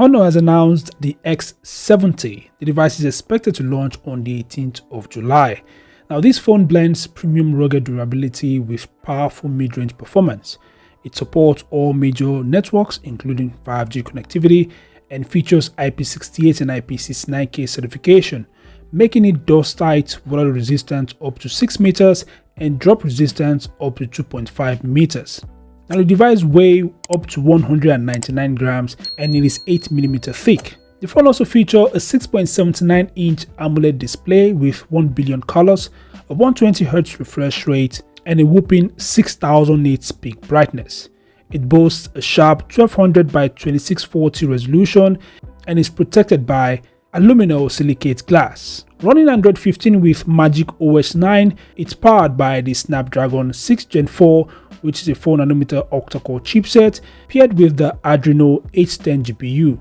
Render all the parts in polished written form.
Honor has announced the X70. The device is expected to launch on the 18th of July. Now, this phone blends premium rugged durability with powerful mid-range performance. It supports all major networks, including 5G connectivity, and features IP68 and IP69K certification, making it dust-tight, water-resistant up to 6 meters and drop-resistant up to 2.5 meters. Now, the device weighs up to 199 grams and it is 8mm thick. The phone also features a 6.79-inch AMOLED display with 1 billion colors, a 120Hz refresh rate, and a whopping 6000 nits peak brightness. It boasts a sharp 1200 by 2640 resolution and is protected by aluminum silicate glass. Running Android 15 with Magic OS 9, it's powered by the Snapdragon 6 Gen 4, which is a 4nm octa-core chipset paired with the Adreno 810 GPU.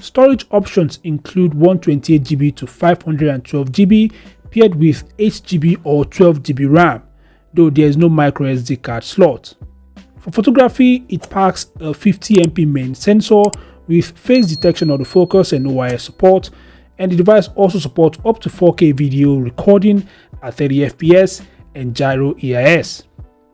Storage options include 128GB to 512GB paired with 8GB or 12GB RAM, though there is no microSD card slot. For photography, it packs a 50MP main sensor with face detection autofocus and OIS support, and the device also supports up to 4K video recording at 30fps and gyro EIS.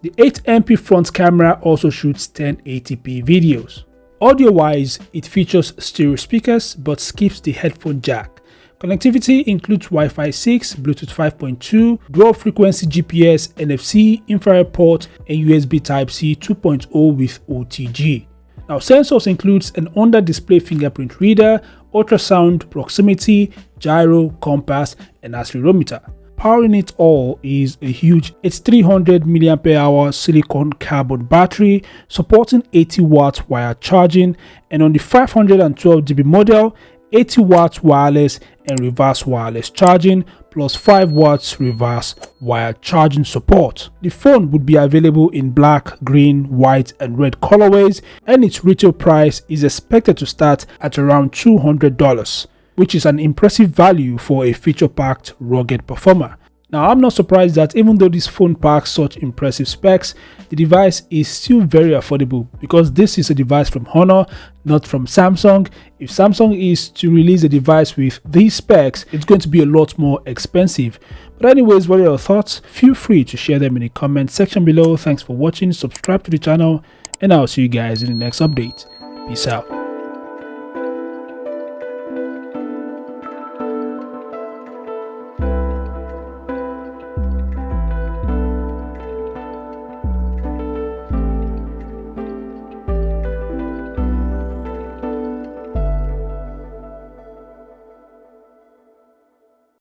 The 8MP front camera also shoots 1080p videos. Audio-wise, it features stereo speakers but skips the headphone jack. Connectivity includes Wi-Fi 6, Bluetooth 5.2, dual-frequency GPS, NFC, infrared port, and USB Type-C 2.0 with OTG. Now, sensors includes an under-display fingerprint reader, ultrasound, proximity, gyro, compass, and accelerometer. Powering it all is a huge 300 mAh silicon carbon battery supporting 80 watts wired charging, and on the 512GB model, 80 watts wireless and reverse wireless charging plus 5 watts reverse wired charging support. The phone would be available in black, green, white and red colorways, and its retail price is expected to start at around $200, which is an impressive value for a feature-packed rugged performer. Now, I'm not surprised that even though this phone packs such impressive specs, the device is still very affordable because this is a device from Honor, not from Samsung. If Samsung is to release a device with these specs, it's going to be a lot more expensive. But anyways, what are your thoughts? Feel free to share them in the comment section below. Thanks for watching, subscribe to the channel, and I'll see you guys in the next update. Peace out.